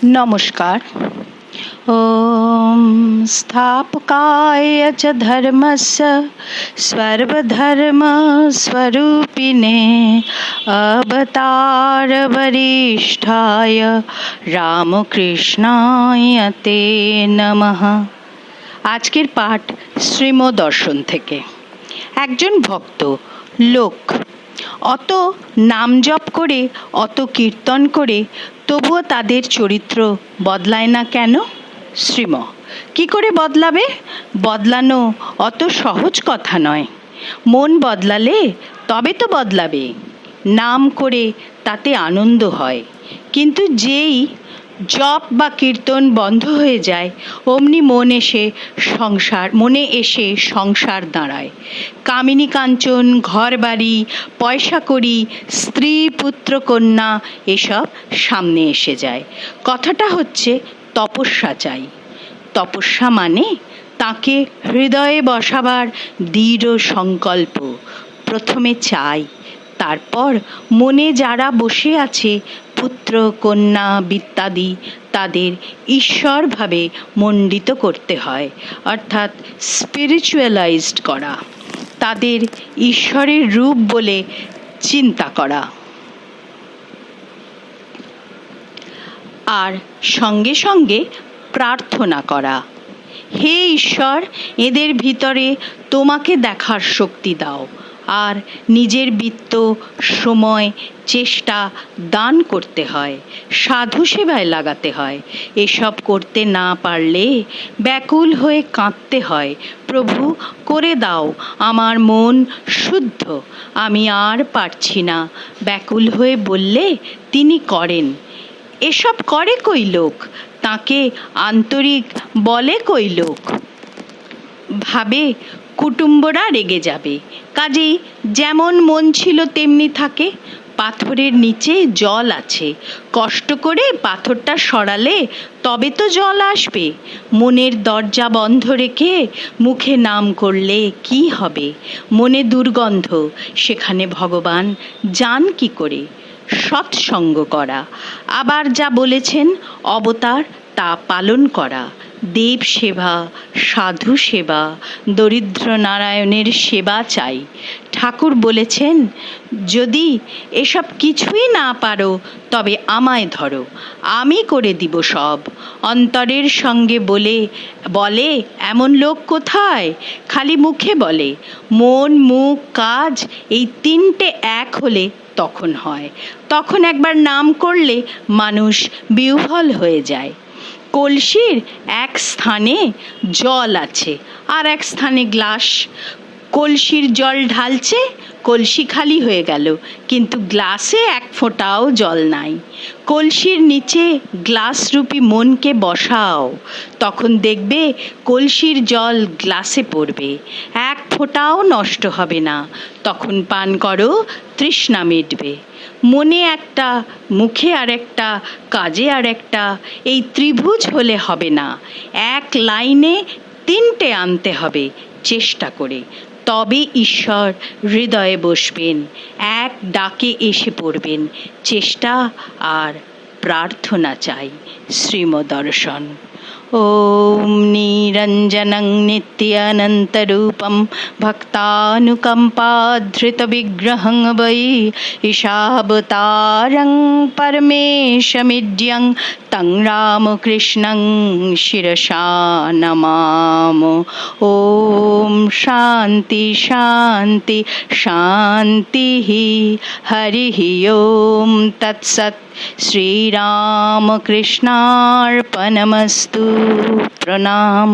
নমস্কার। ওম স্থাপকায় চ ধর্মস্য সর্বধর্মস্বরূপিণে অবতার বরিষ্ঠায় রামকৃষ্ণায় তে নমঃ। আজকের পাঠ শ্রীমদর্শন থেকে। একজন ভক্ত লোক অত নাম জপ করে, অত কীর্তন করে, তবুও তাদের চরিত্র বদলায় না কেন? শ্রীম কি করে বদলাবে? বদলানো অত সহজ কথা নয়। মন বদলালে তবে তো বদলাবে। নাম করে তাতে আনন্দ হয়, কিন্তু যেই জপ বা কীর্তন বন্ধ হয়ে যায়, অমনি মনে এসে সংসার দাঁড়ায়। কামিনী কাঞ্চন, ঘর বাড়ি, পয়সা কড়ি, স্ত্রী পুত্র কন্যা এসব সামনে এসে যায়। কথাটা হচ্ছে তপস্যা চাই। তপস্যা মানে তাকে হৃদয়ে বসাবার দৃঢ় সংকল্প প্রথমে চাই। তারপর মনে যারা বসে আছে পুত্র কন্যা ইত্যাদি, তাদের ঈশ্বরভাবে মণ্ডিত করতে হয়, অর্থাৎ স্পিরিচুয়ালাইজড করা, তাদের ঈশ্বরের রূপ বলে চিন্তা করা। আর সঙ্গে সঙ্গে প্রার্থনা করা, হে ঈশ্বর, এদের ভিতরে তোমাকে দেখার শক্তি দাও, আর নিজের বিত্ত, সময়, চেষ্টা দান করতে হয়, সাধু সেবায় লাগাতে হয়। এসব করতে না পারলে ব্যাকুল হয়ে কাঁদতে হয়, প্রভু করে দাও আমার মন শুদ্ধ, আমি আর পারছি না। ব্যাকুল হয়ে বললে তিনি করেন। এসব করে কই লোক? তাকে আন্তরিক বলে কই লোক? ভাবে কুটুম্বরা রেগে যাবে, কাজেই যেমন মন ছিল তেমনি থাকে। পাথরের নিচে জল আছে, কষ্ট করে পাথরটা সরালে তবে তো জল আসবে। মনের দরজা বন্ধ রেখে মুখে নাম করলে কি হবে? মনে দুর্গন্ধ, সেখানে ভগবান যান কি করে? সৎসঙ্গ করা, আবার যা বলেছেন অবতার তা পালন করা, দেব সেবা, সাধু সেবা, দরিদ্র নারায়ণের সেবা চাই। ঠাকুর বলেছেন, যদি এসব কিছুই না পারো তবে আমায় ধরো, আমি করে দিব সব। অন্তরের সঙ্গে বলে এমন লোক কোথায়? খালি মুখে বলে। মন, মুখ, কাজ এই তিনটে এক হলে তখন হয়। তখন একবার নাম করলে মানুষ বিহ্বল হয়ে যায়। কলসির এক স্থানে জল আছে, আর এক স্থানে গ্লাস। কলসির জল ঢালছে, কলসি খালি হয়ে গেল, কিন্তু গ্লাসে এক ফোঁটাও জল নাই। কলসির নিচে গ্লাসরূপী মনকে বসাও, তখন দেখবে কলসির জল গ্লাসে পড়বে, এক ফোঁটাও নষ্ট হবে না। তখন পান করো, তৃষ্ণা মিটবে। মনে একটা, মুখে আর একটা, কাজে আর একটা, এই ত্রিভুজ হলে হবে না। এক লাইনে তিনটে আনতে হবে চেষ্টা করে, তবে ঈশ্বর হৃদয়ে বসবেন, এক ডাকে এসে পড়বেন। চেষ্টা আর প্রার্থনা চাই। শ্রীমদর্শন। ওম নিরঞ্জনং নিত্যানন্তরূপং ভক্তানুকম্পাধৃতবিগ্রহং বৈ ঈশাবতারং পরমেশমিড্যং তং রামকৃষ্ণং শিরসা নমামো। ওম শান্তি শান্তি শান্তি। হরি ওম তৎসৎ। শ্রীরামকৃষ্ণার্পণমস্তু। প্রণাম।